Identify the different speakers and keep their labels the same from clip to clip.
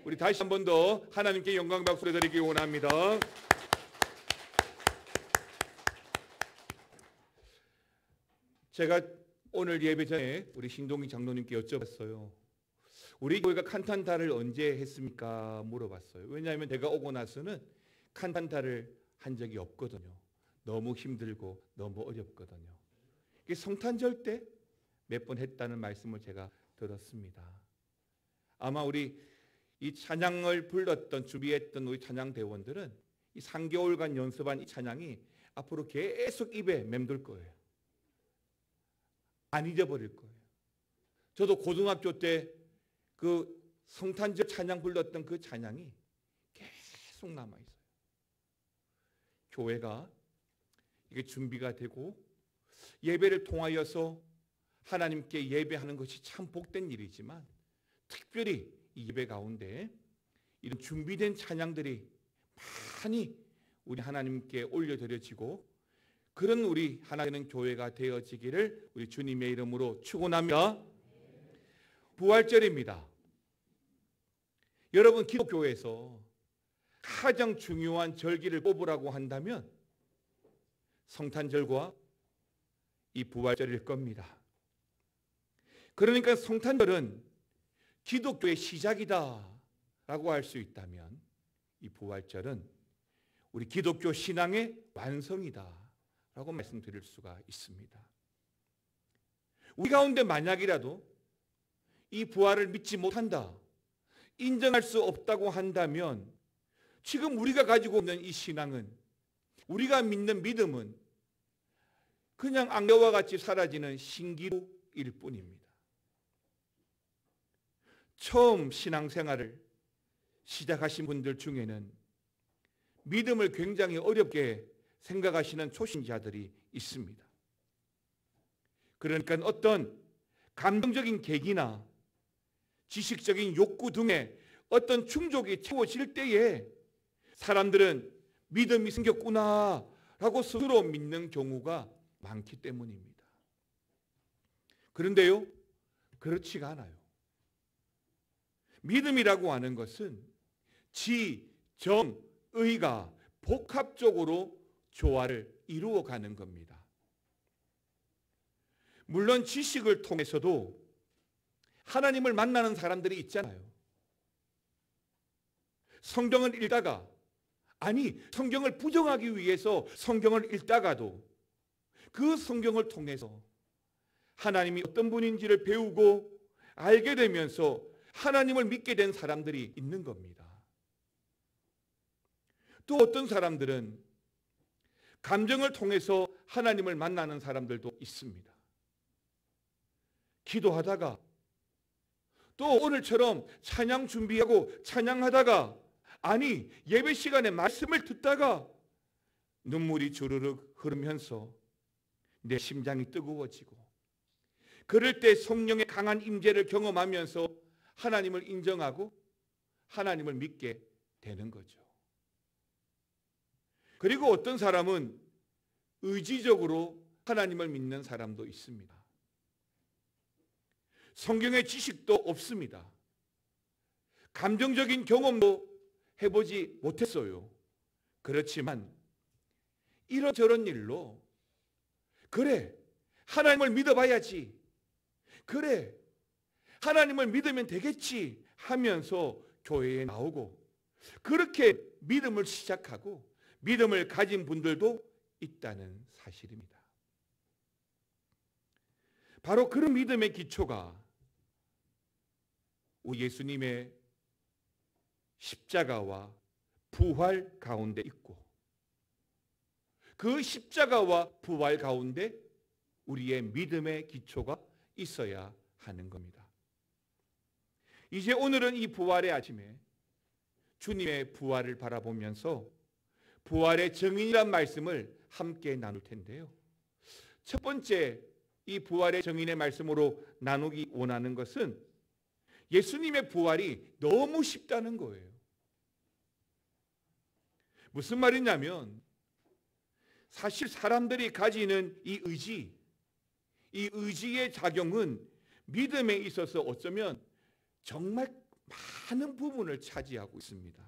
Speaker 1: 우리 다시 한 번 더 하나님께 영광 박수를 드리기 원합니다. 제가 오늘 예배 전에 우리 신동희 장로님께 여쭤봤어요. 우리 교회가 칸탄타를 언제 했습니까? 물어봤어요. 왜냐하면 제가 오고 나서는 칸탄타를 한 적이 없거든요. 너무 힘들고 너무 어렵거든요. 성탄절 때 몇 번 했다는 말씀을 제가 들었습니다. 아마 우리 이 찬양을 불렀던 준비했던 우리 찬양 대원들은 이 3개월간 연습한 이 찬양이 앞으로 계속 입에 맴돌 거예요. 안 잊어버릴 거예요. 저도 고등학교 때 그 성탄절 찬양 불렀던 그 찬양이 계속 남아있어요. 교회가 이게 준비가 되고 예배를 통하여서 하나님께 예배하는 것이 참 복된 일이지만 특별히 이 예배 가운데 이런 준비된 찬양들이 많이 우리 하나님께 올려드려지고 그런 우리 하나 되는 교회가 되어지기를 우리 주님의 이름으로 축원합니다. 부활절입니다. 여러분 기독교에서 가장 중요한 절기를 꼽으라고 한다면 성탄절과 이 부활절일 겁니다. 그러니까 성탄절은 기독교의 시작이다 라고 할 수 있다면 이 부활절은 우리 기독교 신앙의 완성이다 라고 말씀드릴 수가 있습니다. 우리 가운데 만약이라도 이 부활을 믿지 못한다, 인정할 수 없다고 한다면 지금 우리가 가지고 있는 이 신앙은, 우리가 믿는 믿음은 그냥 안개와 같이 사라지는 신기루일 뿐입니다. 처음 신앙생활을 시작하신 분들 중에는 믿음을 굉장히 어렵게 생각하시는 초신자들이 있습니다. 그러니까 어떤 감정적인 계기나 지식적인 욕구 등의 어떤 충족이 채워질 때에 사람들은 믿음이 생겼구나 라고 스스로 믿는 경우가 많기 때문입니다. 그런데요, 그렇지가 않아요. 믿음이라고 하는 것은 지, 정, 의가 복합적으로 조화를 이루어가는 겁니다. 물론 지식을 통해서도 하나님을 만나는 사람들이 있잖아요. 성경을 읽다가, 아니 성경을 부정하기 위해서 성경을 읽다가도 그 성경을 통해서 하나님이 어떤 분인지를 배우고 알게 되면서 하나님을 믿게 된 사람들이 있는 겁니다. 또 어떤 사람들은 감정을 통해서 하나님을 만나는 사람들도 있습니다. 기도하다가 또 오늘처럼 찬양 준비하고 찬양하다가, 아니 예배 시간에 말씀을 듣다가 눈물이 주르륵 흐르면서 내 심장이 뜨거워지고, 그럴 때 성령의 강한 임재를 경험하면서 하나님을 인정하고 하나님을 믿게 되는 거죠. 그리고 어떤 사람은 의지적으로 하나님을 믿는 사람도 있습니다. 성경의 지식도 없습니다. 감정적인 경험도 해보지 못했어요. 그렇지만 이런저런 일로 그래, 하나님을 믿어봐야지, 그래, 하나님을 믿으면 되겠지 하면서 교회에 나오고 그렇게 믿음을 시작하고 믿음을 가진 분들도 있다는 사실입니다. 바로 그런 믿음의 기초가 우리 예수님의 십자가와 부활 가운데 있고, 그 십자가와 부활 가운데 우리의 믿음의 기초가 있어야 하는 겁니다. 이제 오늘은 이 부활의 아침에 주님의 부활을 바라보면서 부활의 정인이란 말씀을 함께 나눌 텐데요. 첫 번째 이 부활의 정인의 말씀으로 나누기 원하는 것은 예수님의 부활이 너무 쉽다는 거예요. 무슨 말이냐면 사실 사람들이 가지는 이 의지의 작용은 믿음에 있어서 어쩌면 정말 많은 부분을 차지하고 있습니다.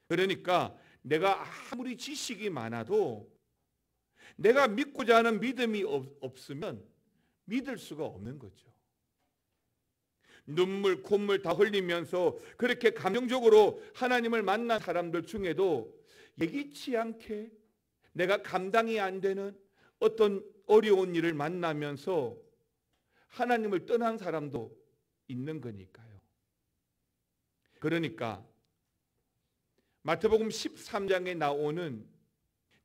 Speaker 1: 그러니까 내가 아무리 지식이 많아도 내가 믿고자 하는 믿음이 없으면 믿을 수가 없는 거죠. 눈물, 콧물 다 흘리면서 그렇게 감정적으로 하나님을 만난 사람들 중에도 예기치 않게 내가 감당이 안 되는 어떤 어려운 일을 만나면서 하나님을 떠난 사람도 있는 거니까요. 그러니까 마태복음 13장에 나오는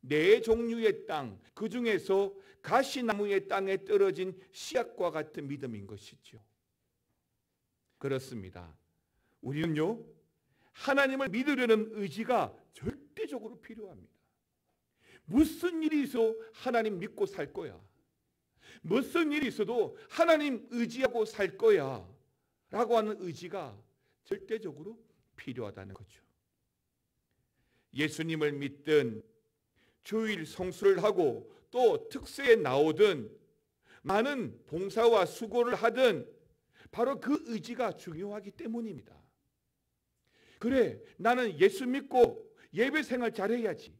Speaker 1: 네 종류의 땅, 그 중에서 가시나무의 땅에 떨어진 씨앗과 같은 믿음인 것이죠. 그렇습니다. 우리는요, 하나님을 믿으려는 의지가 절대적으로 필요합니다. 무슨 일이 있어도 하나님 믿고 살 거야. 무슨 일이 있어도 하나님 의지하고 살 거야 라고 하는 의지가 절대적으로 필요하다는 거죠. 예수님을 믿든 주일 성수를 하고 또 특세에 나오든 많은 봉사와 수고를 하든 바로 그 의지가 중요하기 때문입니다. 그래, 나는 예수 믿고 예배 생활 잘해야지.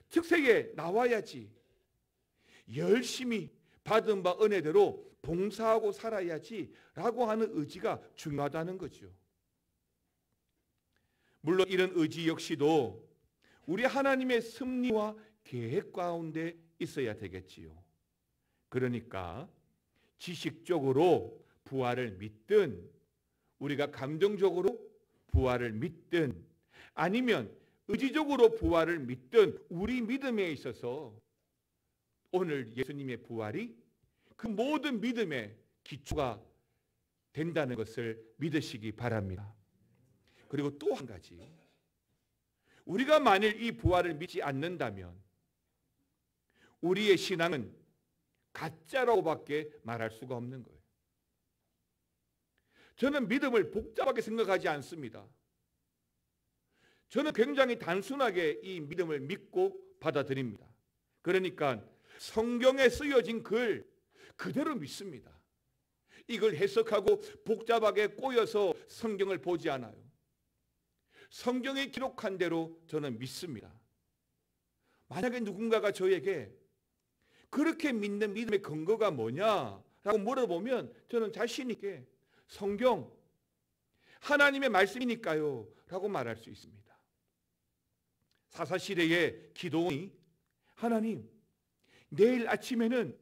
Speaker 1: 특세에 나와야지. 열심히 받은 바 은혜대로 봉사하고 살아야지 라고 하는 의지가 중요하다는 거죠. 물론 이런 의지 역시도 우리 하나님의 섭리와 계획 가운데 있어야 되겠지요. 그러니까 지식적으로 부활을 믿든 우리가 감정적으로 부활을 믿든 아니면 의지적으로 부활을 믿든 우리 믿음에 있어서 오늘 예수님의 부활이 그 모든 믿음의 기초가 된다는 것을 믿으시기 바랍니다. 그리고 또 한 가지, 우리가 만일 이 부활을 믿지 않는다면 우리의 신앙은 가짜라고밖에 말할 수가 없는 거예요. 저는 믿음을 복잡하게 생각하지 않습니다. 저는 굉장히 단순하게 이 믿음을 믿고 받아들입니다. 그러니까 성경에 쓰여진 글 그대로 믿습니다. 이걸 해석하고 복잡하게 꼬여서 성경을 보지 않아요. 성경에 기록한 대로 저는 믿습니다. 만약에 누군가가 저에게 그렇게 믿는 믿음의 근거가 뭐냐라고 물어보면 저는 자신 있게 성경, 하나님의 말씀이니까요 라고 말할 수 있습니다. 사사시대의 기도원이 하나님, 내일 아침에는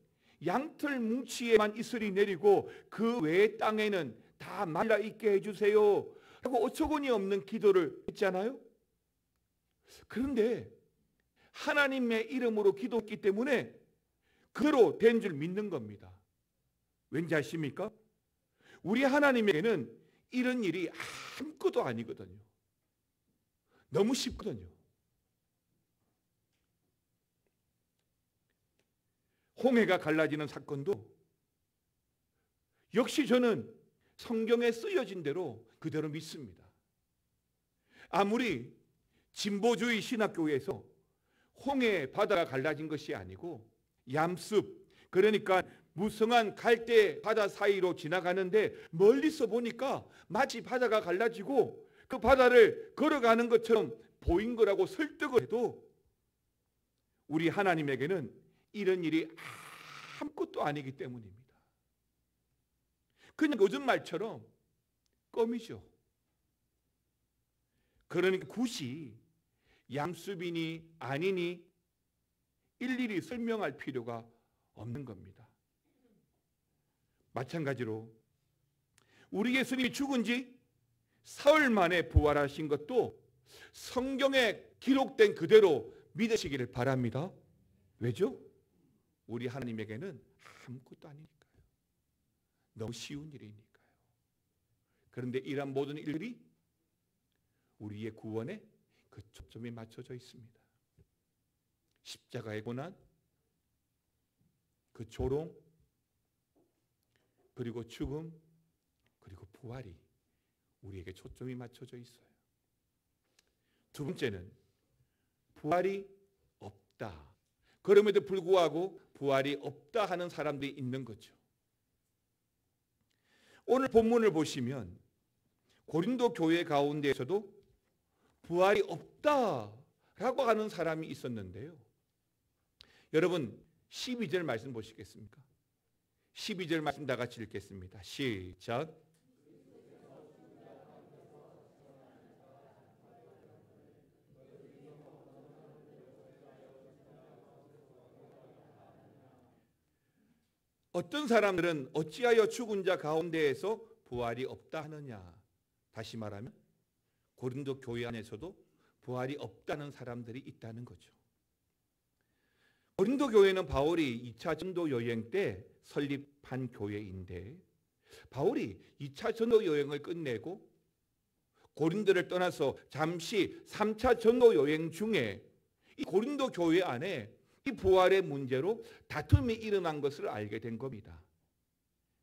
Speaker 1: 양털 뭉치에만 이슬이 내리고 그 외의 땅에는 다 말라 있게 해주세요 라고 어처구니 없는 기도를 했잖아요. 그런데 하나님의 이름으로 기도했기 때문에 그대로 된 줄 믿는 겁니다. 왠지 아십니까? 우리 하나님에게는 이런 일이 아무것도 아니거든요. 너무 쉽거든요. 홍해가 갈라지는 사건도 역시 저는 성경에 쓰여진 대로 그대로 믿습니다. 아무리 진보주의 신학교에서 홍해 바다가 갈라진 것이 아니고 얌습, 그러니까 무성한 갈대 바다 사이로 지나가는데 멀리서 보니까 마치 바다가 갈라지고 그 바다를 걸어가는 것처럼 보인 거라고 설득을 해도 우리 하나님에게는 이런 일이 아무것도 아니기 때문입니다. 그냥 요즘 말처럼 껌이죠. 그러니까 굳이 얌습이니 아니니 일일이 설명할 필요가 없는 겁니다. 마찬가지로 우리 예수님이 죽은 지 사흘 만에 부활하신 것도 성경에 기록된 그대로 믿으시기를 바랍니다. 왜죠? 우리 하나님에게는 아무것도 아니니까요. 너무 쉬운 일이니까요. 그런데 이러한 모든 일들이 우리의 구원에 그 초점이 맞춰져 있습니다. 십자가의 고난, 그 조롱, 그리고 죽음, 그리고 부활이 우리에게 초점이 맞춰져 있어요. 두 번째는 부활이 없다. 그럼에도 불구하고 부활이 없다 하는 사람들이 있는 거죠. 오늘 본문을 보시면 고린도 교회 가운데에서도 부활이 없다라고 하는 사람이 있었는데요. 여러분 12절 말씀 보시겠습니까? 12절 말씀 다 같이 읽겠습니다. 시작. 어떤 사람들은 어찌하여 죽은 자 가운데에서 부활이 없다 하느냐. 다시 말하면 고린도 교회 안에서도 부활이 없다는 사람들이 있다는 거죠. 고린도 교회는 바울이 2차 전도 여행 때 설립한 교회인데, 바울이 2차 전도 여행을 끝내고 고린도를 떠나서 잠시 3차 전도 여행 중에 이 고린도 교회 안에 이 부활의 문제로 다툼이 일어난 것을 알게 된 겁니다.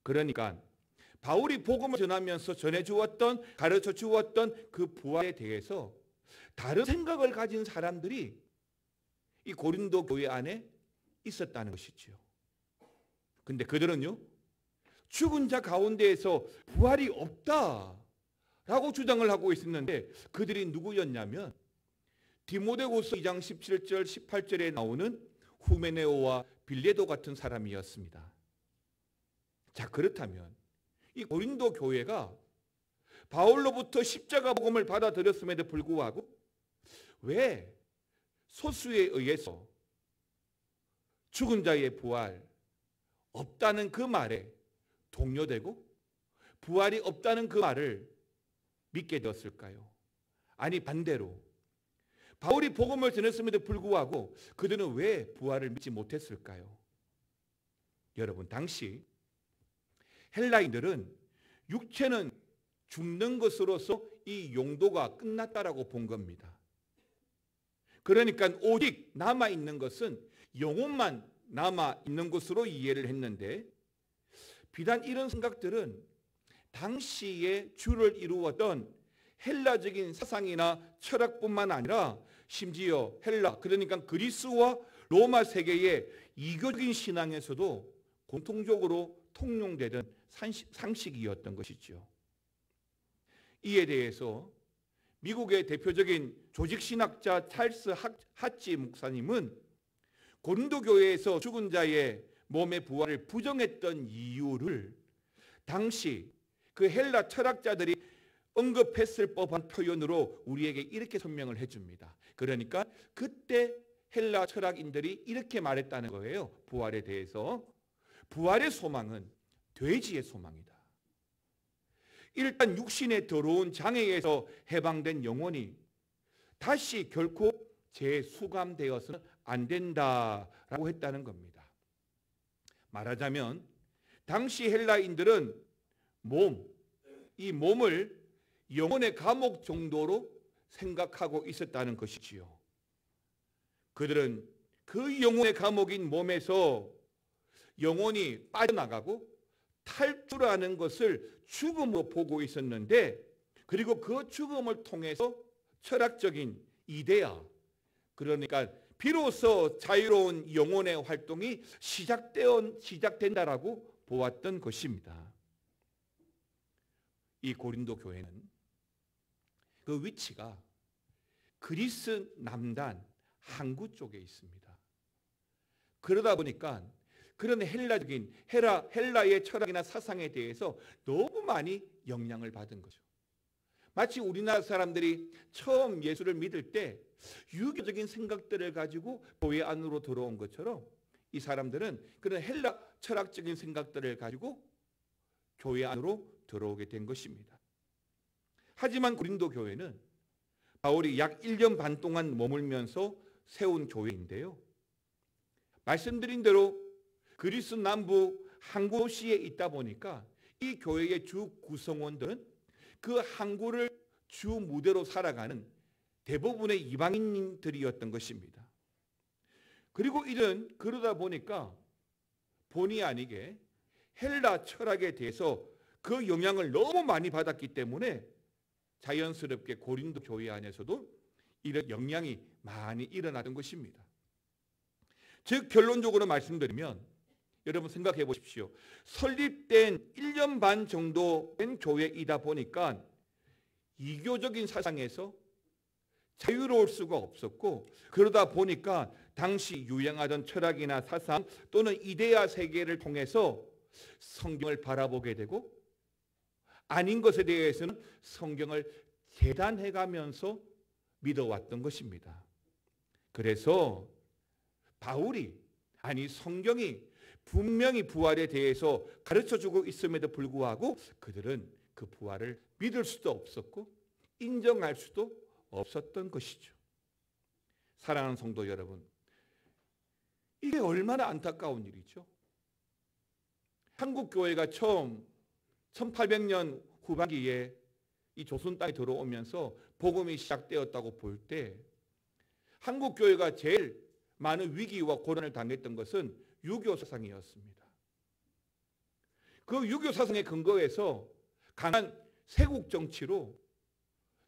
Speaker 1: 그러니까 바울이 복음을 전하면서 전해주었던, 가르쳐 주었던 그 부활에 대해서 다른 생각을 가진 사람들이 이 고린도 교회 안에 있었다는 것이죠. 근데 그들은요, 죽은 자 가운데에서 부활이 없다라고 주장을 하고 있었는데, 그들이 누구였냐면 디모데후서 2장 17절 18절에 나오는 후메네오와 빌레도 같은 사람이었습니다. 자, 그렇다면 이 고린도 교회가 바울로부터 십자가 복음을 받아들였음에도 불구하고 왜 소수에 의해서 죽은 자의 부활 없다는 그 말에 동요되고 부활이 없다는 그 말을 믿게 되었을까요? 아니 반대로 바울이 복음을 전했음에도 불구하고 그들은 왜 부활을 믿지 못했을까요? 여러분, 당시 헬라인들은 육체는 죽는 것으로서 이 용도가 끝났다라고 본 겁니다. 그러니까 오직 남아있는 것은 영혼만 남아있는 것으로 이해를 했는데, 비단 이런 생각들은 당시에 주를 이루었던 헬라적인 사상이나 철학뿐만 아니라 심지어 헬라, 그러니까 그리스와 로마 세계의 이교적인 신앙에서도 공통적으로 통용되던 상식이었던 것이죠. 이에 대해서 미국의 대표적인 조직신학자 찰스 하치 목사님은 고린도 교회에서 죽은 자의 몸의 부활을 부정했던 이유를 당시 그 헬라 철학자들이 언급했을 법한 표현으로 우리에게 이렇게 설명을 해줍니다. 그러니까 그때 헬라 철학인들이 이렇게 말했다는 거예요. 부활에 대해서. 부활의 소망은 돼지의 소망이다. 일단 육신에 들어온 장애에서 해방된 영혼이 다시 결코 재수감되어서는 안 된다라고 했다는 겁니다. 말하자면 당시 헬라인들은 이 몸을 영혼의 감옥 정도로 생각하고 있었다는 것이지요. 그들은 그 영혼의 감옥인 몸에서 영혼이 빠져나가고 탈출하는 것을 죽음으로 보고 있었는데, 그리고 그 죽음을 통해서 철학적인 이데아, 그러니까 비로소 자유로운 영혼의 활동이 시작된다라고 보았던 것입니다. 이 고린도 교회는 그 위치가 그리스 남단 항구 쪽에 있습니다. 그러다 보니까 그런 헬라의 철학이나 사상에 대해서 너무 많이 영향을 받은 거죠. 마치 우리나라 사람들이 처음 예수를 믿을 때 유교적인 생각들을 가지고 교회 안으로 들어온 것처럼 이 사람들은 그런 헬라 철학적인 생각들을 가지고 교회 안으로 들어오게 된 것입니다. 하지만 고린도 교회는 바울이 약 1년 반 동안 머물면서 세운 교회인데요. 말씀드린 대로 그리스 남부 항구 도시에 있다 보니까 이 교회의 주 구성원들은 그 항구를 주 무대로 살아가는 대부분의 이방인들이었던 것입니다. 그리고 이런 그러다 보니까 본의 아니게 헬라 철학에 대해서 그 영향을 너무 많이 받았기 때문에 자연스럽게 고린도 교회 안에서도 이런 영향이 많이 일어나던 것입니다. 즉 결론적으로 말씀드리면 여러분 생각해 보십시오. 설립된 1년 반 정도 된 교회이다 보니까 이교적인 사상에서 자유로울 수가 없었고, 그러다 보니까 당시 유행하던 철학이나 사상 또는 이데아 세계를 통해서 성경을 바라보게 되고, 아닌 것에 대해서는 성경을 재단해가면서 믿어왔던 것입니다. 그래서 바울이, 아니 성경이 분명히 부활에 대해서 가르쳐주고 있음에도 불구하고 그들은 그 부활을 믿을 수도 없었고 인정할 수도 없었던 것이죠. 사랑하는 성도 여러분, 이게 얼마나 안타까운 일이죠. 한국 교회가 처음 1800년 후반기에 이 조선 땅에 들어오면서 복음이 시작되었다고 볼 때 한국 교회가 제일 많은 위기와 고난을 당했던 것은 유교 사상이었습니다. 그 유교 사상의 근거에서 강한 세국 정치로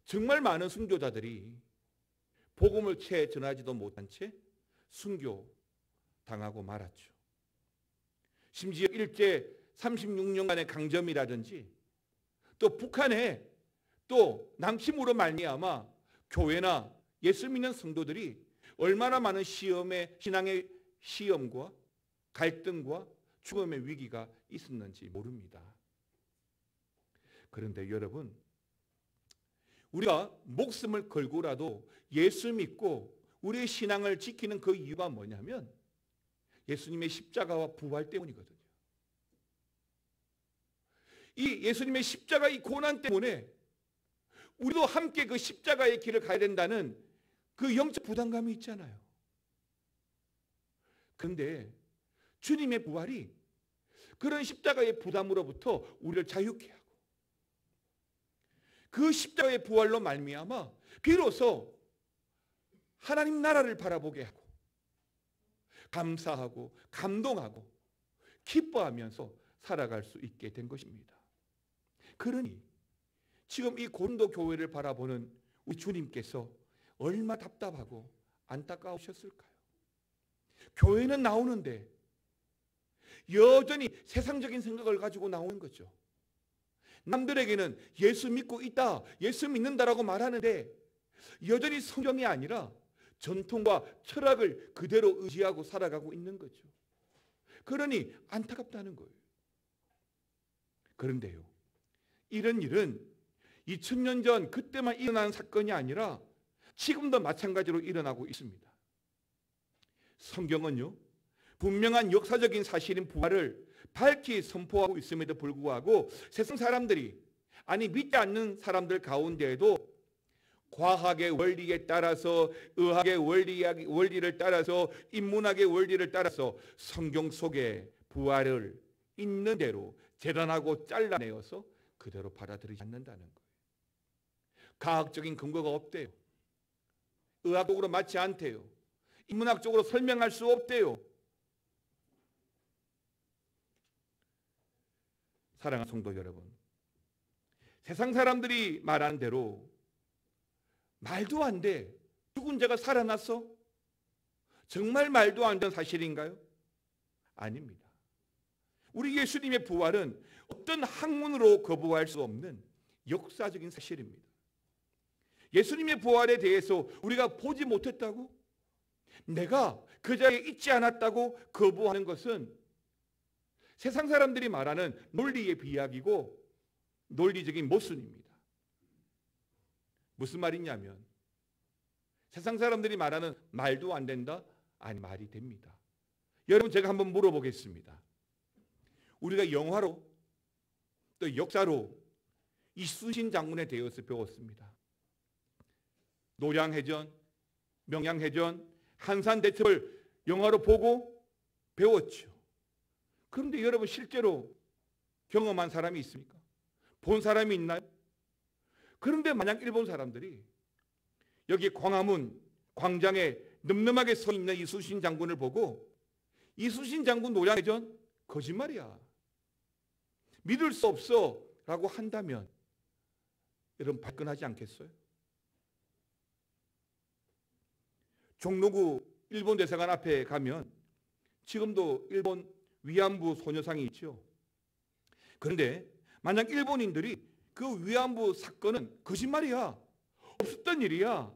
Speaker 1: 정말 많은 순교자들이 복음을 채 전하지도 못한 채 순교 당하고 말았죠. 심지어 일제 36년간의 강점이라든지 또 북한에 또 남침으로 말미암아 교회나 예수 믿는 성도들이 얼마나 많은 신앙의 시험과 갈등과 죽음의 위기가 있었는지 모릅니다. 그런데 여러분, 우리가 목숨을 걸고라도 예수 믿고 우리의 신앙을 지키는 그 이유가 뭐냐면 예수님의 십자가와 부활 때문이거든요. 이 예수님의 십자가 이 고난 때문에 우리도 함께 그 십자가의 길을 가야 된다는 그 영적 부담감이 있잖아요. 그런데 주님의 부활이 그런 십자가의 부담으로부터 우리를 자유케 하고 그 십자가의 부활로 말미암아 비로소 하나님 나라를 바라보게 하고 감사하고 감동하고 기뻐하면서 살아갈 수 있게 된 것입니다. 그러니 지금 이 고린도 교회를 바라보는 우리 주님께서 얼마나 답답하고 안타까우셨을까요? 교회는 나오는데 여전히 세상적인 생각을 가지고 나오는 거죠. 남들에게는 예수 믿고 있다, 예수 믿는다라고 말하는데 여전히 성경이 아니라 전통과 철학을 그대로 의지하고 살아가고 있는 거죠. 그러니 안타깝다는 거예요. 그런데요, 이런 일은 2000년 전 그때만 일어난 사건이 아니라 지금도 마찬가지로 일어나고 있습니다. 성경은요, 분명한 역사적인 사실인 부활을 밝히 선포하고 있음에도 불구하고 세상 사람들이, 아니 믿지 않는 사람들 가운데에도 과학의 원리에 따라서, 의학의 원리를 따라서, 인문학의 원리를 따라서 성경 속에 부활을 있는 대로 재단하고 잘라내어서 그대로 받아들이지 않는다는 거예요. 과학적인 근거가 없대요. 의학적으로 맞지 않대요. 인문학적으로 설명할 수 없대요. 사랑하는 성도 여러분, 세상 사람들이 말하는 대로 말도 안 돼, 죽은 자가 살아났어? 정말 말도 안 되는 사실인가요? 아닙니다. 우리 예수님의 부활은 어떤 학문으로 거부할 수 없는 역사적인 사실입니다. 예수님의 부활에 대해서 우리가 보지 못했다고, 내가 그 자리에 있지 않았다고 거부하는 것은 세상 사람들이 말하는 논리의 비약이고 논리적인 모순입니다. 무슨 말이냐면 세상 사람들이 말하는 말도 안 된다? 아니, 말이 됩니다. 여러분, 제가 한번 물어보겠습니다. 우리가 영화로 또 역사로 이순신 장군에 대해서 배웠습니다. 노량해전, 명량해전, 한산대첩을 영화로 보고 배웠죠. 그런데 여러분, 실제로 경험한 사람이 있습니까? 본 사람이 있나요? 그런데 만약 일본 사람들이 여기 광화문 광장에 늠름하게 서 있는 이순신 장군을 보고 이순신 장군 노량해전 거짓말이야, 믿을 수 없어 라고 한다면 여러분, 발끈하지 않겠어요? 종로구 일본 대사관 앞에 가면 지금도 일본 위안부 소녀상이 있죠. 그런데 만약 일본인들이 그 위안부 사건은 거짓말이야. 없었던 일이야.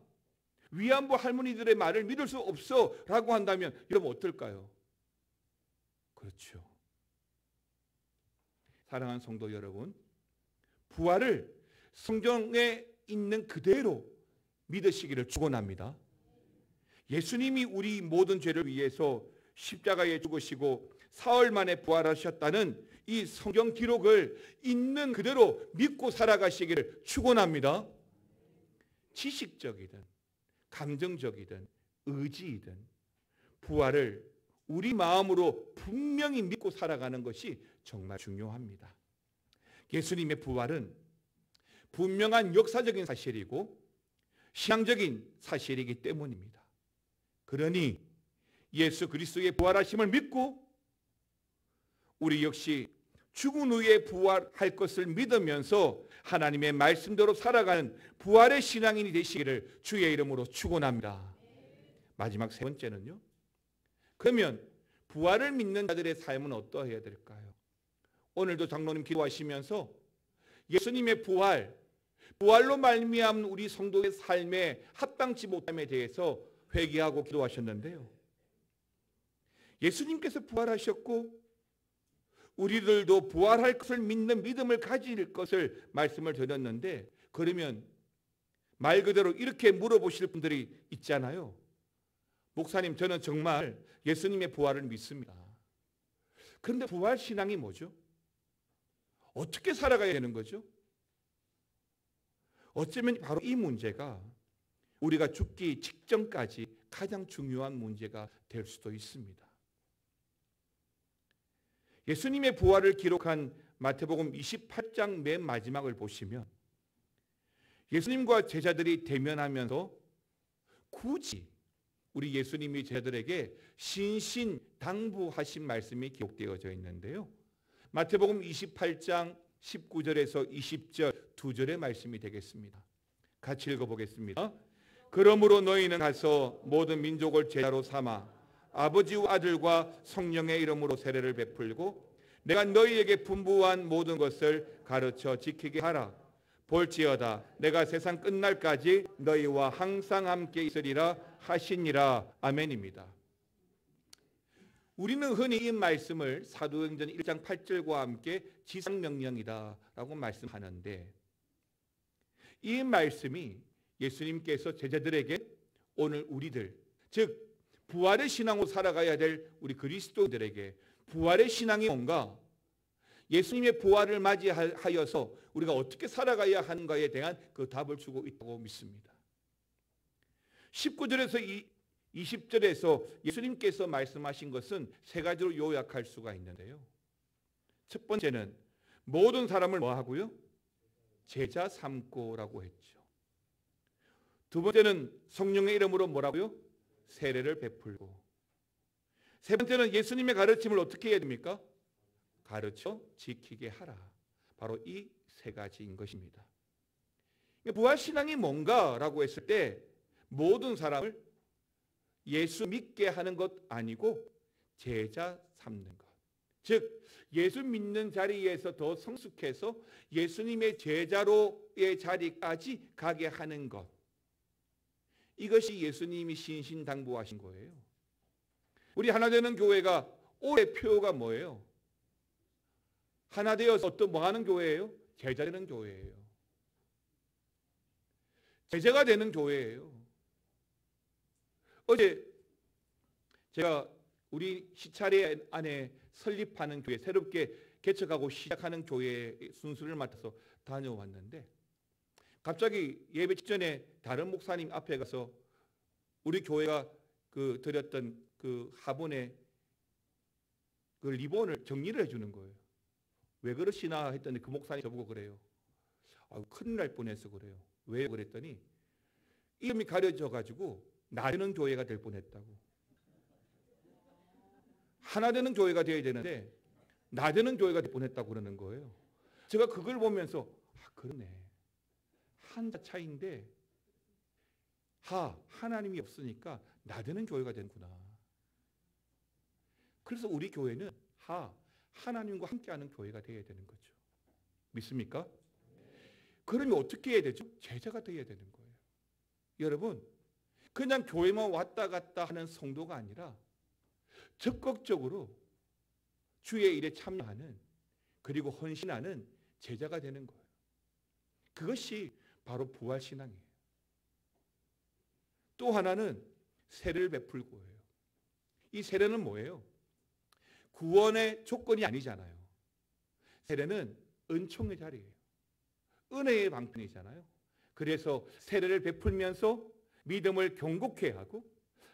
Speaker 1: 위안부 할머니들의 말을 믿을 수 없어 라고 한다면 여러분 어떨까요? 그렇죠. 사랑하는 성도 여러분, 부활을 성경에 있는 그대로 믿으시기를 축원합니다. 예수님이 우리 모든 죄를 위해서 십자가에 죽으시고 사흘 만에 부활하셨다는 이 성경 기록을 있는 그대로 믿고 살아가시기를 축원합니다. 지식적이든 감정적이든 의지이든 부활을 우리 마음으로 분명히 믿고 살아가는 것이 정말 중요합니다. 예수님의 부활은 분명한 역사적인 사실이고 신앙적인 사실이기 때문입니다. 그러니 예수 그리스도의 부활하심을 믿고 우리 역시 죽은 후에 부활할 것을 믿으면서 하나님의 말씀대로 살아가는 부활의 신앙인이 되시기를 주의 이름으로 축원합니다. 마지막 세 번째는요. 그러면 부활을 믿는 자들의 삶은 어떠해야 될까요? 오늘도 장로님 기도하시면서 예수님의 부활로 말미암은 우리 성도의 삶에 합당치 못함에 대해서 회개하고 기도하셨는데요. 예수님께서 부활하셨고 우리들도 부활할 것을 믿는 믿음을 가질 것을 말씀을 드렸는데, 그러면 말 그대로 이렇게 물어보실 분들이 있잖아요. 목사님, 저는 정말 예수님의 부활을 믿습니다. 그런데 부활 신앙이 뭐죠? 어떻게 살아가야 되는 거죠? 어쩌면 바로 이 문제가 우리가 죽기 직전까지 가장 중요한 문제가 될 수도 있습니다. 예수님의 부활을 기록한 마태복음 28장 맨 마지막을 보시면 예수님과 제자들이 대면하면서 굳이 우리 예수님이 제자들에게 신신당부하신 말씀이 기록되어져 있는데요. 마태복음 28장 19절에서 20절 두 절의 말씀이 되겠습니다. 같이 읽어보겠습니다. 그러므로 너희는 가서 모든 민족을 제자로 삼아 아버지와 아들과 성령의 이름으로 세례를 베풀고 내가 너희에게 분부한 모든 것을 가르쳐 지키게 하라. 볼지어다 내가 세상 끝날까지 너희와 항상 함께 있으리라 하시니라. 아멘입니다. 우리는 흔히 이 말씀을 사도행전 1장 8절과 함께 지상명령이다 라고 말씀하는데, 이 말씀이 예수님께서 제자들에게 오늘 우리들, 즉 부활의 신앙으로 살아가야 될 우리 그리스도인들에게 부활의 신앙이 뭔가, 예수님의 부활을 맞이하여서 우리가 어떻게 살아가야 하는가에 대한 그 답을 주고 있다고 믿습니다. 19절에서 20절에서 예수님께서 말씀하신 것은 세 가지로 요약할 수가 있는데요. 첫 번째는 모든 사람을 뭐 하고요? 제자 삼고라고 했죠. 두 번째는 성령의 이름으로 뭐라고요? 세례를 베풀고. 세 번째는 예수님의 가르침을 어떻게 해야 됩니까? 가르쳐 지키게 하라. 바로 이 세 가지인 것입니다. 부활 신앙이 뭔가라고 했을 때 모든 사람을 예수 믿게 하는 것 아니고 제자 삼는 것. 즉 예수 믿는 자리에서 더 성숙해서 예수님의 제자로의 자리까지 가게 하는 것. 이것이 예수님이 신신당부하신 거예요. 우리 하나되는 교회가 올해 표가 뭐예요? 하나 되어서 뭐 하는 교회예요? 제자 되는 교회예요. 제자가 되는 교회예요. 어제 제가 우리 시차례 안에 설립하는 교회, 새롭게 개척하고 시작하는 교회 순서를 맡아서 다녀왔는데, 갑자기 예배 직전에 다른 목사님 앞에 가서 우리 교회가 드렸던 그 화분에 그 리본을 정리를 해주는 거예요. 왜 그러시나 했더니 그 목사님 저보고 그래요. 큰일 날 뻔해서 그래요. 왜 그랬더니 이름이 가려져 가지고 나되는 교회가 될 뻔했다고. 하나 되는 교회가 되어야 되는데 나되는 교회가 될 뻔했다고 그러는 거예요. 제가 그걸 보면서 그러네. 한자 차이인데 하나님이 없으니까 나되는 교회가 되는구나. 그래서 우리 교회는 하나님과 함께하는 교회가 되어야 되는 거죠. 믿습니까? 그러면 어떻게 해야 되죠? 제자가 되어야 되는 거예요. 여러분, 그냥 교회만 왔다 갔다 하는 성도가 아니라 적극적으로 주의 일에 참여하는, 그리고 헌신하는 제자가 되는 거예요. 그것이 바로 부활신앙이에요. 또 하나는 세례를 베풀고 해요. 이 세례는 뭐예요? 구원의 조건이 아니잖아요. 세례는 은총의 자리예요. 은혜의 방편이잖아요. 그래서 세례를 베풀면서 믿음을 경고케 하고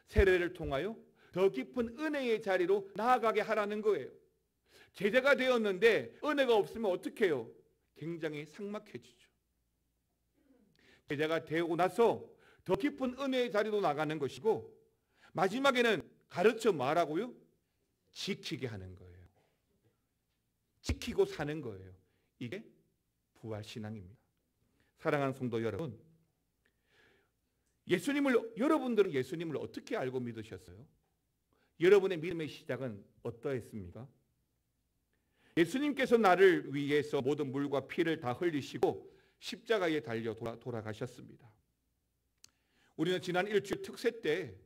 Speaker 1: 세례를 통하여 더 깊은 은혜의 자리로 나아가게 하라는 거예요. 제자가 되었는데 은혜가 없으면 어떻게 해요? 굉장히 삭막해지죠. 제자가 되고 나서 더 깊은 은혜의 자리로 나가는 것이고, 마지막에는 가르쳐 말하고요, 지키게 하는 거예요. 지키고 사는 거예요. 이게 부활신앙입니다. 사랑하는 성도 여러분, 여러분들은 예수님을 어떻게 알고 믿으셨어요? 여러분의 믿음의 시작은 어떠했습니까? 예수님께서 나를 위해서 모든 물과 피를 다 흘리시고 십자가에 달려 돌아가셨습니다. 우리는 지난 일주일 특세 때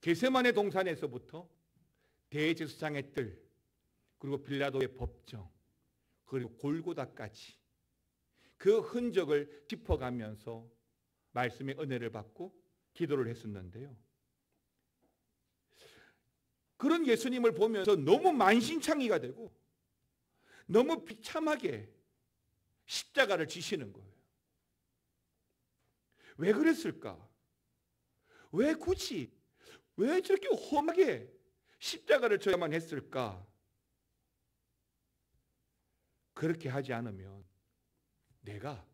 Speaker 1: 겟세마네 동산에서부터 대제사장의 뜰, 그리고 빌라도의 법정, 그리고 골고다까지 그 흔적을 짚어가면서 말씀의 은혜를 받고 기도를 했었는데요. 그런 예수님을 보면서 너무 만신창이가 되고 너무 비참하게 십자가를 지시는 거예요. 왜 그랬을까? 왜 굳이, 왜 저렇게 험하게 십자가를 져야만 했을까? 그렇게 하지 않으면 내가,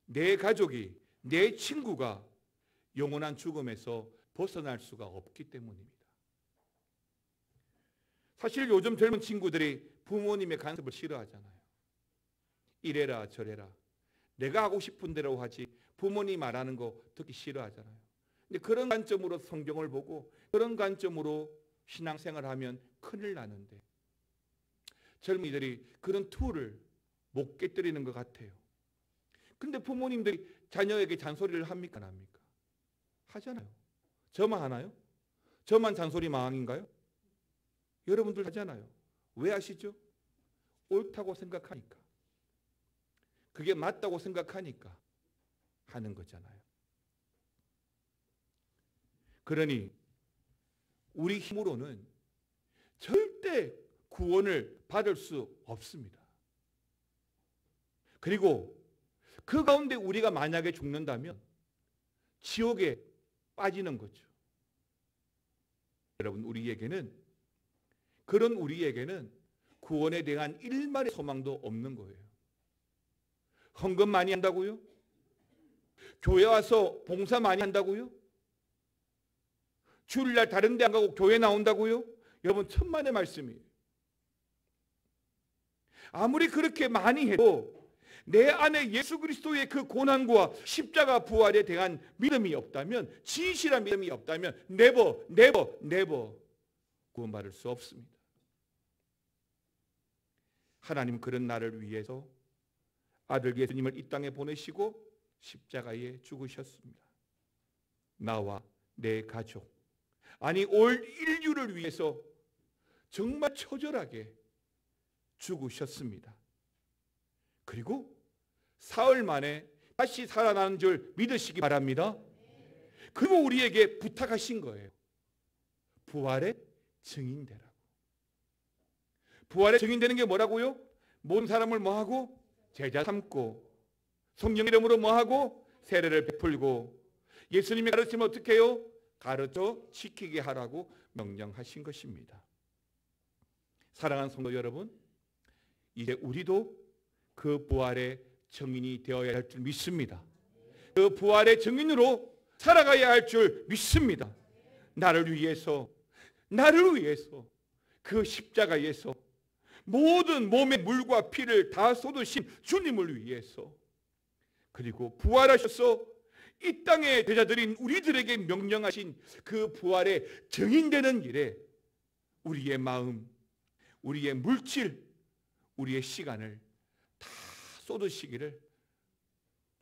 Speaker 1: 내 가족이, 내 친구가 영원한 죽음에서 벗어날 수가 없기 때문입니다. 사실 요즘 젊은 친구들이 부모님의 간섭을 싫어하잖아요. 이래라 저래라, 내가 하고 싶은 대로 하지 부모님 말하는 거 듣기 싫어하잖아요. 근데 그런 관점으로 성경을 보고 그런 관점으로 신앙생활을 하면 큰일 나는데, 젊은이들이 그런 툴을 못 깨뜨리는 것 같아요. 근데 부모님들이 자녀에게 잔소리를 합니까, 안 합니까? 하잖아요. 저만 하나요? 저만 잔소리 망인가요? 여러분들 하잖아요. 왜 하시죠? 옳다고 생각하니까, 그게 맞다고 생각하니까 하는 거잖아요. 그러니 우리 힘으로는 절대 구원을 받을 수 없습니다. 그리고 그 가운데 우리가 만약에 죽는다면 지옥에 빠지는 거죠. 여러분, 그런 우리에게는 구원에 대한 일말의 소망도 없는 거예요. 헌금 많이 한다고요? 교회 와서 봉사 많이 한다고요? 주일날 다른 데 안 가고 교회 나온다고요? 여러분, 천만의 말씀이에요. 아무리 그렇게 많이 해도 내 안에 예수 그리스도의 그 고난과 십자가 부활에 대한 믿음이 없다면, 진실한 믿음이 없다면 never 구원받을 수 없습니다. 하나님 그런 나를 위해서 아들 예수님을 이 땅에 보내시고 십자가에 죽으셨습니다. 나와 내 가족, 아니 올 인류를 위해서 정말 처절하게 죽으셨습니다. 그리고 사흘 만에 다시 살아나는 줄 믿으시기 바랍니다. 그리고 우리에게 부탁하신 거예요. 부활의 증인되라고. 부활의 증인되는 게 뭐라고요? 모든 사람을 뭐하고? 제자 삼고, 성령 이름으로 뭐하고? 세례를 베풀고, 예수님이 가르치면 어떻게 해요? 가르쳐 지키게 하라고 명령하신 것입니다. 사랑하는 성도 여러분, 이제 우리도 그 부활의 증인이 되어야 할 줄 믿습니다. 그 부활의 증인으로 살아가야 할 줄 믿습니다. 나를 위해서 그 십자가에서 모든 몸의 물과 피를 다 쏟으신 주님을 위해서, 그리고 부활하셔서 이 땅의 제자들인 우리들에게 명령하신 그 부활의 증인되는 일에 우리의 마음, 우리의 물질, 우리의 시간을 다 쏟으시기를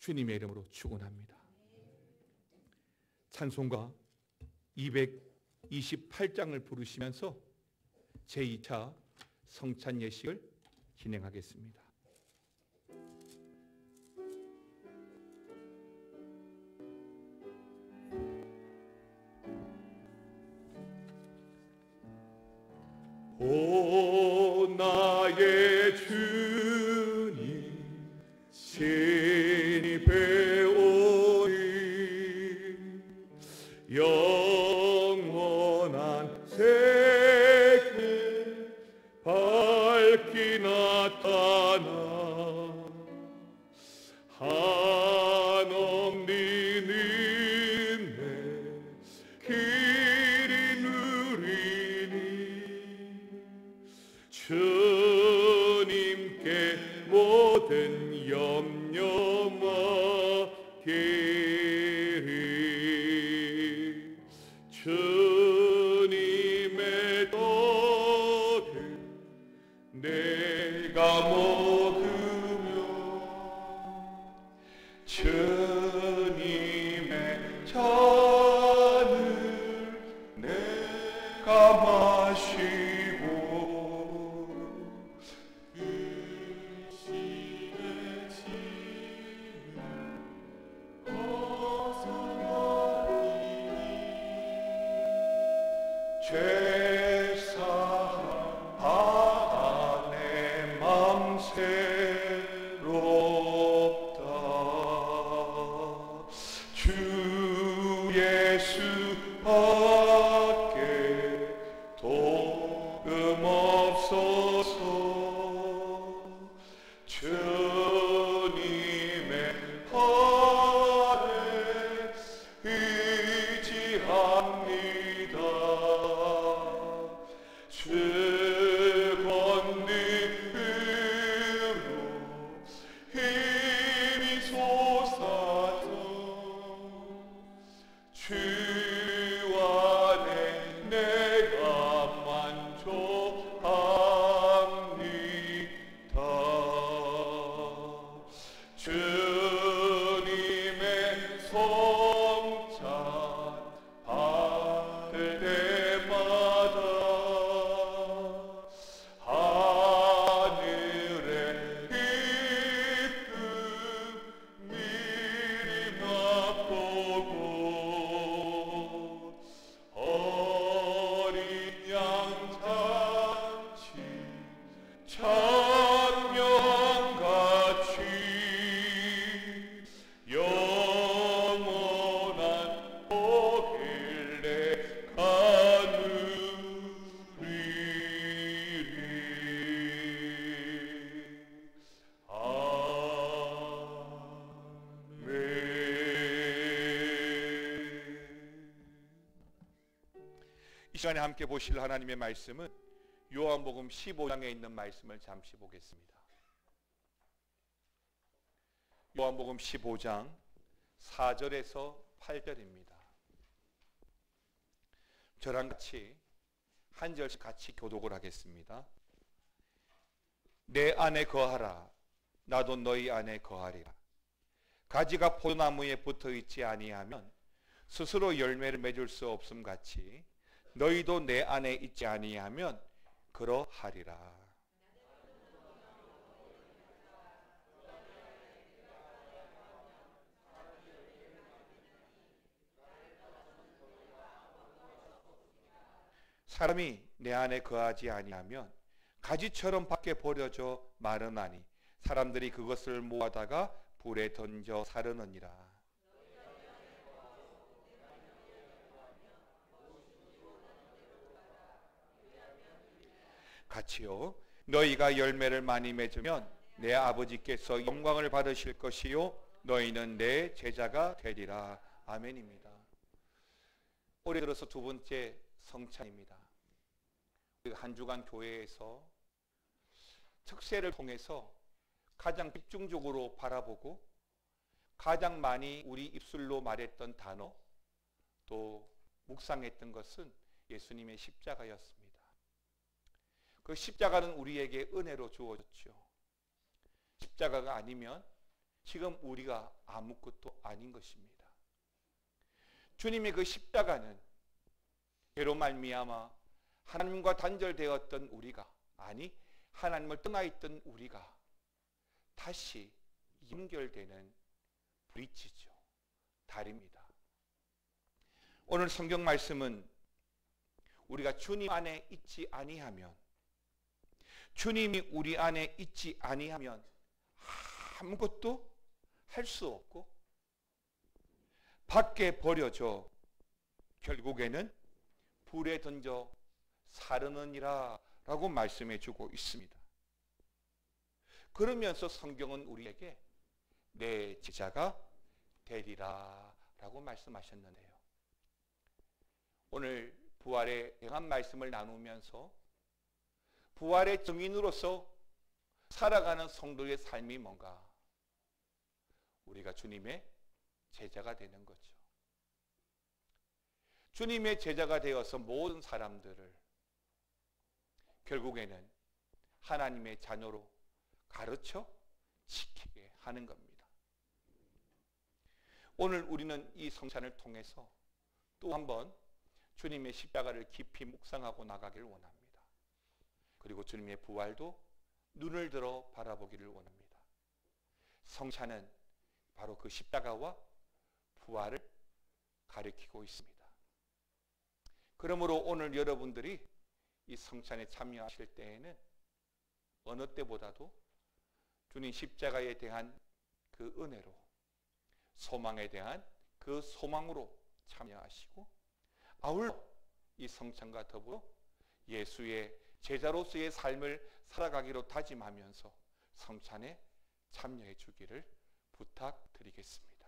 Speaker 1: 주님의 이름으로 축원합니다. 찬송가 228장을 부르시면서 제2차 성찬 예식을 진행하겠습니다. 오 나의 주님 신이 배우리 영원한 세계 밝히 나타나 한없는 은혜 길이 누리니 주님께 모든 염려 맡기리 주님의 떡을 내가 먹으며 주님의 잔을 내가 마시고 죄사함 내 맘 새롭다 주 예수 밖에 도움 없소서 주님의 팔에 의지합니다 주 권능으로 힘이 솟아서 주 안에 내가 만족합니다 주님의 성찬 받을 때마다 하늘의 기쁨 미리 맛보고 어린 양 잔치 찬양같이 영원한 복을 내가 누리리 아멘. 이 시간에 함께 보실 하나님의 말씀은 요한복음 15장에 있는 말씀을 잠시 보겠습니다. 요한복음 15장 4절에서 8절입니다. 저랑 같이 한 절씩 같이 교독을 하겠습니다. 내 안에 거하라 나도 너희 안에 거하리라. 가지가 포도나무에 붙어 있지 아니하면 스스로 열매를 맺을 수 없음 같이 너희도 내 안에 있지 아니하면 그러하리라. 사람이 내 안에 거하지 아니하면 가지처럼 밖에 버려져 마르나니 사람들이 그것을 모아다가 불에 던져 사르느니라. 같이요. 너희가 열매를 많이 맺으면 내 아버지께서 영광을 받으실 것이요 너희는 내 제자가 되리라. 아멘입니다. 올해 들어서 두 번째 성찬입니다. 한 주간 교회에서 특세를 통해서 가장 집중적으로 바라보고 가장 많이 우리 입술로 말했던 단어 또 묵상했던 것은 예수님의 십자가였습니다. 그 십자가는 우리에게 은혜로 주어졌죠. 십자가가 아니면 지금 우리가 아무것도 아닌 것입니다. 주님의 그 십자가는 죄로 말미암아 하나님과 단절되었던 우리가, 아니 하나님을 떠나 있던 우리가 다시 연결되는 브릿지죠. 다리입니다. 오늘 성경 말씀은 우리가 주님 안에 있지 아니하면, 주님이 우리 안에 있지 아니하면 아무것도 할 수 없고 밖에 버려져 결국에는 불에 던져 사르느니라 라고 말씀해 주고 있습니다. 그러면서 성경은 우리에게 내 제자가 되리라 라고 말씀하셨는데요. 오늘 부활에 대한 말씀을 나누면서 부활의 증인으로서 살아가는 성도의 삶이 뭔가? 우리가 주님의 제자가 되는 거죠. 주님의 제자가 되어서 모든 사람들을 결국에는 하나님의 자녀로 가르쳐 지키게 하는 겁니다. 오늘 우리는 이 성찬을 통해서 또 한번 주님의 십자가를 깊이 묵상하고 나가기를 원합니다. 그리고 주님의 부활도 눈을 들어 바라보기를 원합니다. 성찬은 바로 그 십자가와 부활을 가리키고 있습니다. 그러므로 오늘 여러분들이 이 성찬에 참여하실 때에는 어느 때보다도 주님 십자가에 대한 그 은혜로, 소망에 대한 그 소망으로 참여하시고, 아울러 이 성찬과 더불어 예수의 제자로서의 삶을 살아가기로 다짐하면서 성찬에 참여해 주기를 부탁드리겠습니다.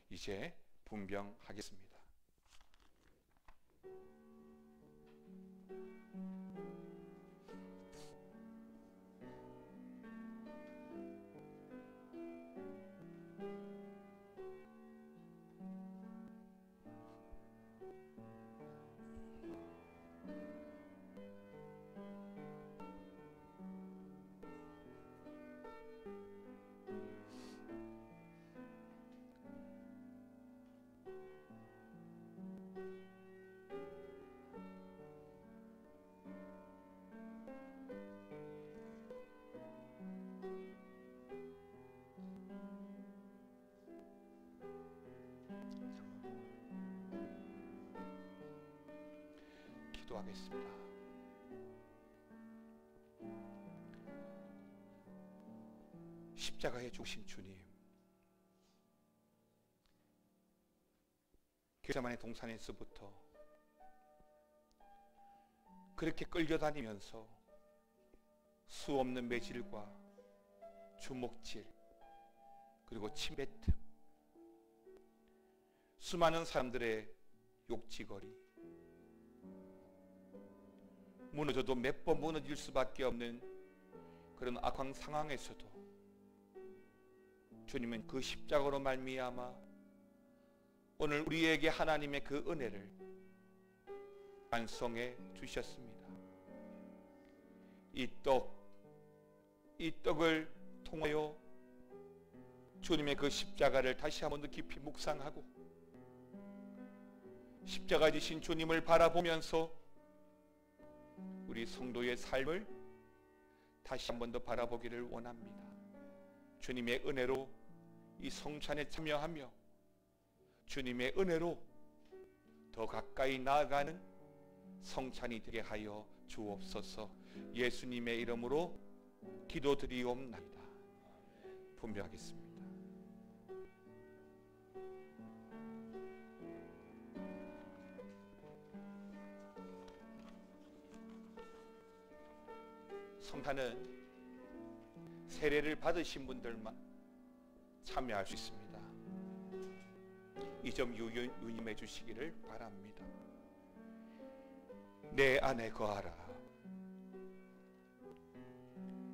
Speaker 1: 이제 분병하겠습니다. 기도하겠습니다. 십자가에 죽으신 주님, 겟세마네 동산에서부터 그렇게 끌려다니면서 수 없는 매질과 주먹질, 그리고 침뱉음, 수많은 사람들의 욕지거리, 무너져도 몇 번 무너질 수밖에 없는 그런 악한 상황에서도 주님은 그 십자가로 말미암아 오늘 우리에게 하나님의 그 은혜를 완성해 주셨습니다. 이 떡을 통하여 주님의 그 십자가를 다시 한번 더 깊이 묵상하고 십자가 지신 주님을 바라보면서 우리 성도의 삶을 다시 한 번 더 바라보기를 원합니다. 주님의 은혜로 이 성찬에 참여하며 주님의 은혜로 더 가까이 나아가는 성찬이 되게 하여 주옵소서. 예수님의 이름으로 기도드리옵나이다. 분별하겠습니다. 성탄은 세례를 받으신 분들만 참여할 수 있습니다. 이 점 유념해 주시기를 바랍니다. 내 안에 거하라.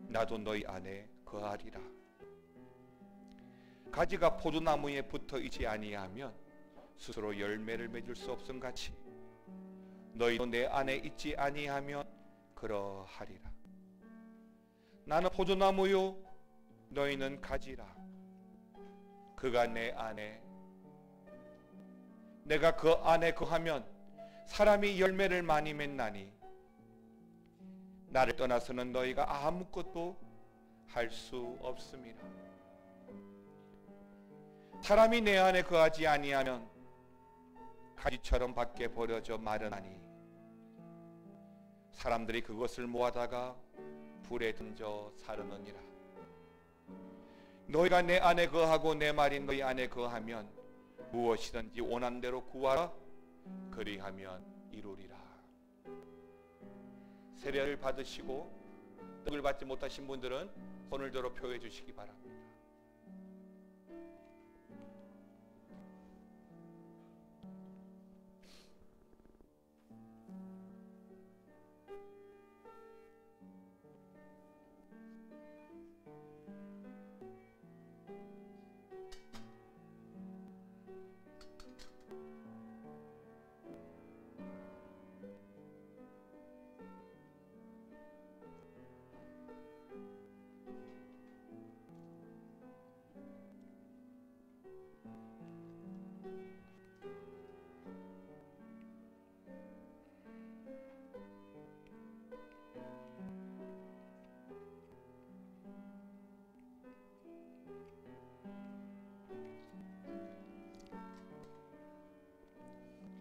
Speaker 1: 나도 너희 안에 거하리라. 가지가 포도나무에 붙어 있지 아니하면 스스로 열매를 맺을 수 없음 같이 너희도 내 안에 있지 아니하면 그러하리라. 나는 포도나무요 너희는 가지라. 그가 내 안에, 내가 그 안에 거하면 사람이 열매를 많이 맺나니 나를 떠나서는 너희가 아무것도 할 수 없습니다. 사람이 내 안에 거하지 아니하면 가지처럼 밖에 버려져 마르나니 사람들이 그것을 모아다가 불에 던져 사르느니라. 너희가 내 안에 거하고 내 말이 너희 안에 거하면 무엇이든지 원한 대로 구하라. 그리하면 이루리라. 세례를 받으시고 떡을 받지 못하신 분들은 손을 들어 표해 주시기 바랍니다.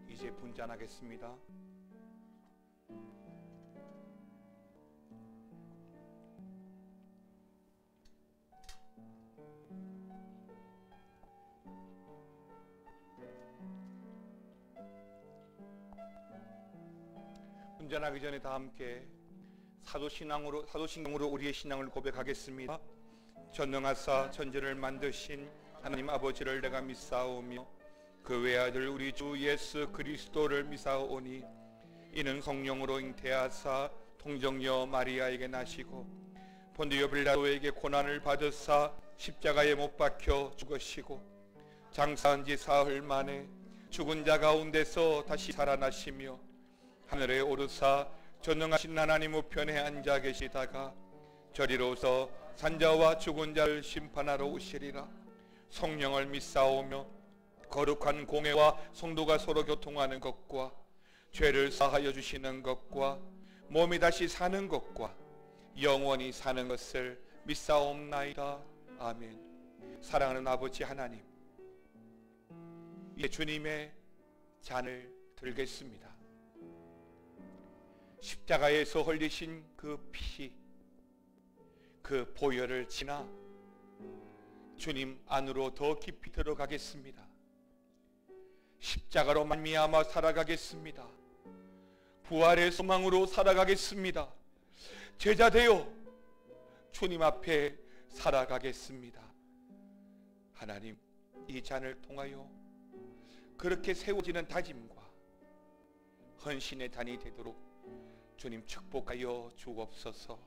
Speaker 1: 이제 분잔하겠습니다. 분잔하기 전에 다 함께 사도신경으로 우리의 신앙을 고백하겠습니다. 전능하사 천지를 만드신 하나님 아버지를 내가 믿사오며 그 외아들 우리 주 예수 그리스도를 믿사오니 이는 성령으로 잉태하사 동정녀 마리아에게 나시고 본디오 빌라도에게 고난을 받으사 십자가에 못 박혀 죽으시고 장사한 지 사흘 만에 죽은 자 가운데서 다시 살아나시며 하늘에 오르사 전능하신 하나님 우편에 앉아 계시다가 저리로서 산자와 죽은 자를 심판하러 오시리라. 성령을 믿사오며 거룩한 공회와 성도가 서로 교통하는 것과 죄를 사하여 주시는 것과 몸이 다시 사는 것과 영원히 사는 것을 믿사옵나이다. 아멘. 사랑하는 아버지 하나님, 이제 주님의 잔을 들겠습니다. 십자가에서 흘리신 그 피, 그 보혈을 지나 주님 안으로 더 깊이 들어가겠습니다. 십자가로 말미암아 살아가겠습니다. 부활의 소망으로 살아가겠습니다. 제자 되어 주님 앞에 살아가겠습니다. 하나님, 이 잔을 통하여 그렇게 세워지는 다짐과 헌신의 잔이 되도록 주님 축복하여 주옵소서.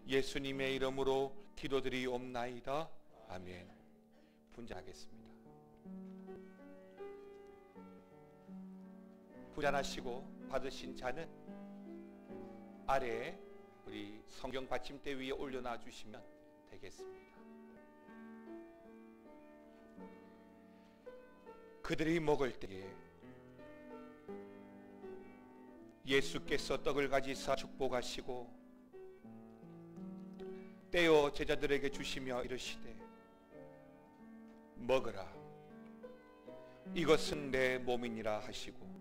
Speaker 1: 예수님의 이름으로 기도드리옵나이다. 아멘. 분잔하겠습니다. 분잔하시고 받으신 잔은 아래에 우리 성경 받침대 위에 올려놔 주시면 되겠습니다. 그들이 먹을 때에 예수께서 떡을 가지사 축복하시고 떼어 제자들에게 주시며 이르시되 먹으라, 이것은 내 몸이니라 하시고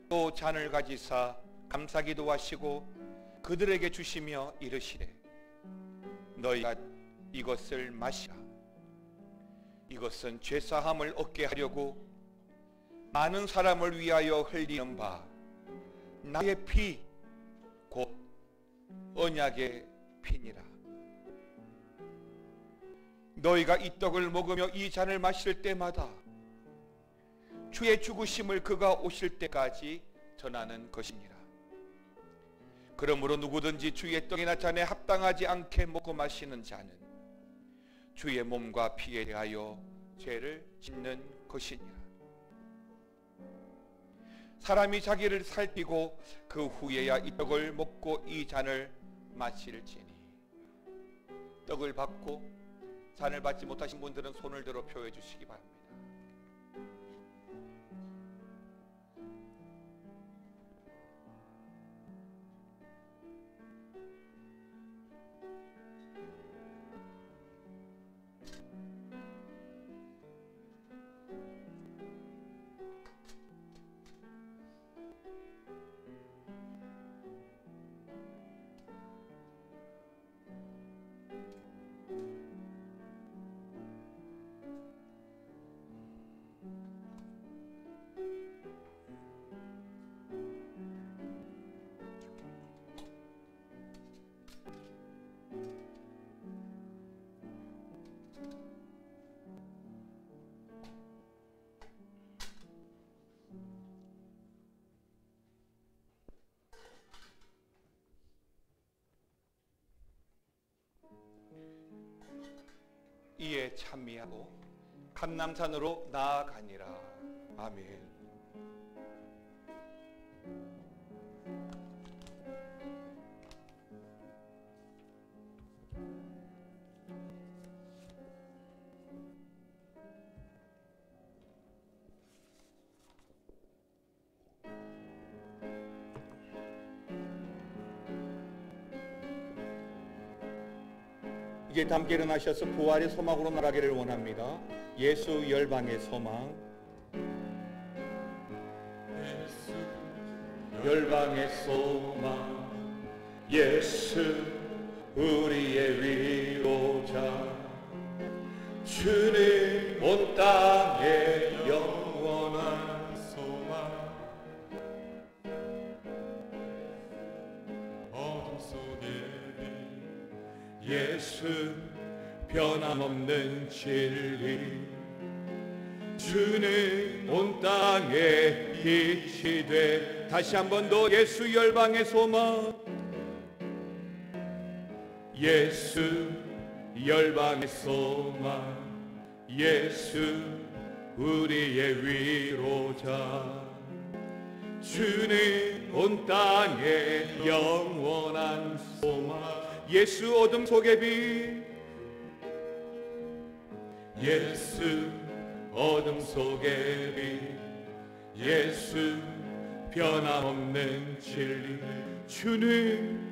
Speaker 1: 또 잔을 가지사 감사기도 하시고 그들에게 주시며 이르시되 너희가 이것을 마시라, 이것은 죄사함을 얻게 하려고 많은 사람을 위하여 흘리는 바 나의 피 곧 언약의 피니라. 너희가 이 떡을 먹으며 이 잔을 마실 때마다 주의 죽으심을 그가 오실 때까지 전하는 것이니라. 그러므로 누구든지 주의 떡이나 잔에 합당하지 않게 먹고 마시는 자는 주의 몸과 피에 대하여 죄를 짓는 것이니라. 사람이 자기를 살피고 그 후에야 이 떡을 먹고 이 잔을 마실지니 떡을 받고 잔을 받지 못하신 분들은 손을 들어 표해 주시기 바랍니다. 이에 찬미하고 감람산으로 나아가니라. 아멘. 이제 함께 일어나셔서 부활의 소망으로 나가기를 원합니다. 예수 열방의 소망. 예수 열방의 소망. 예수 우리의 위로자. 주는 온 땅의 영원한 소망. 어둠 속에 예수 변함없는 진리. 주는 온 땅에 빛이 돼. 다시 한 번 더 예수 열방의 소망. 예수 열방의 소망. 예수 우리의 위로자. 주는 온 땅에 영원한 소망. 예수 어둠 속의 빛. 예수 어둠 속의 빛. 예수 변함없는 진리. 주는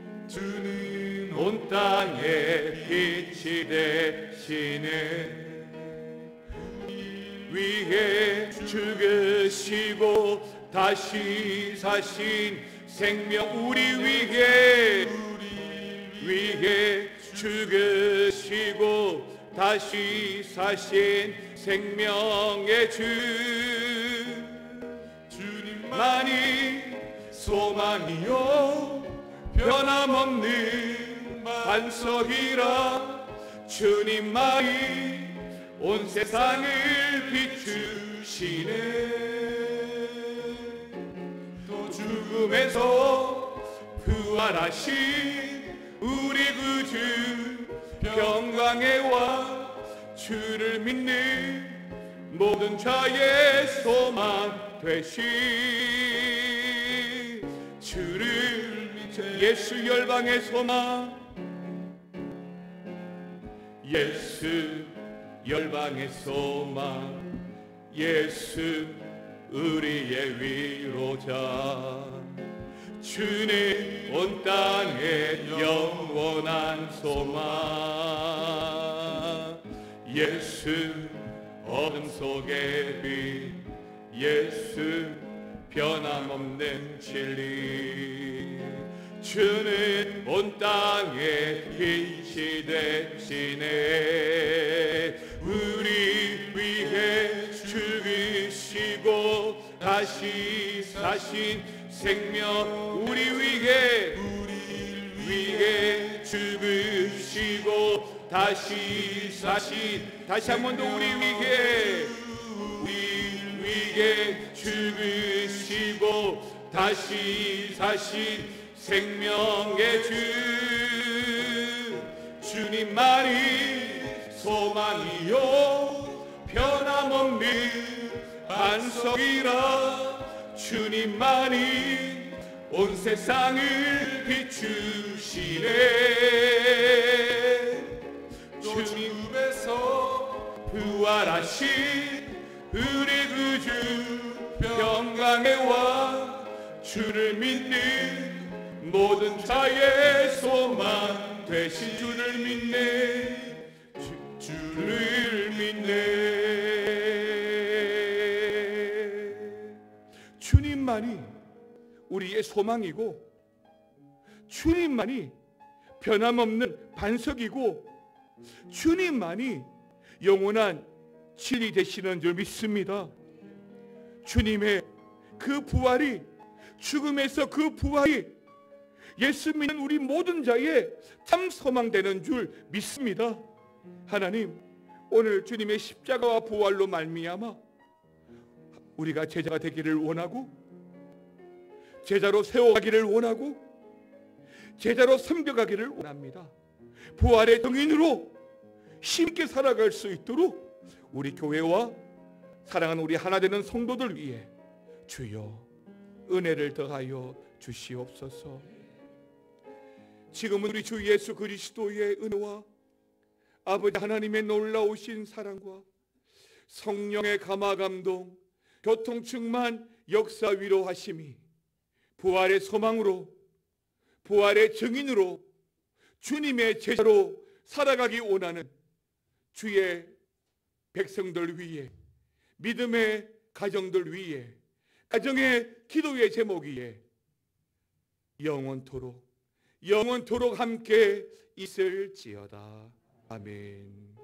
Speaker 1: 온 땅에 빛이 되시네. 위해 죽으시고 다시 사신 생명. 우리 위해 죽으시고 다시 사신 생명의 주님만이 소망이요 변함없는 반석이라. 주님만이 온 세상을 비추시네. 또 죽음에서 부활하신 우리 구주 평강의 왕. 주를 믿는 모든 자의 소망 되신 주를 믿는 예수 열방의 소망. 예수 열방의 소망. 예수 우리의 위로자. 주는 온 땅의 영원한 소망. 예수 어둠 속의 빛. 예수 변함없는 진리. 주는 온 땅에 빛이 되시네. 우리 위해 죽으시고 다시 사신 생명. 우리 위해 죽으시고 다시 사신. 다시 한 번 더 우리 위해 죽으시고 다시 사신 생명의 주님만이 소망이요 변함없는 반석이라. 주님만이 온 세상을 비추시네. 주님에서 부활하신 우리 구주 평강의 왕 주를 믿는 모든 자의 소망 되신 주를 믿네 주를 믿네. 주님만이 우리의 소망이고 주님만이 변함없는 반석이고 주님만이 영원한 진리 되시는 줄 믿습니다. 주님의 그 부활이 죽음에서 그 부활이 예수 믿는 우리 모든 자의 참 소망되는 줄 믿습니다. 하나님, 오늘 주님의 십자가와 부활로 말미암아 우리가 제자가 되기를 원하고 제자로 세워가기를 원하고 제자로 섬겨가기를 원합니다. 부활의 정인으로 힘있게 살아갈 수 있도록 우리 교회와 사랑하는 우리 하나 되는 성도들 위해 주여 은혜를 더하여 주시옵소서. 지금은 우리 주 예수 그리스도의 은혜와 아버지 하나님의 놀라우신 사랑과 성령의 감화감동 교통충만 역사 위로하심이 부활의 소망으로 부활의 증인으로 주님의 제자로 살아가기 원하는 주의 백성들 위에 믿음의 가정들 위에 가정의 기도의 제목 위에 영원토록 함께 있을지어다. 아멘.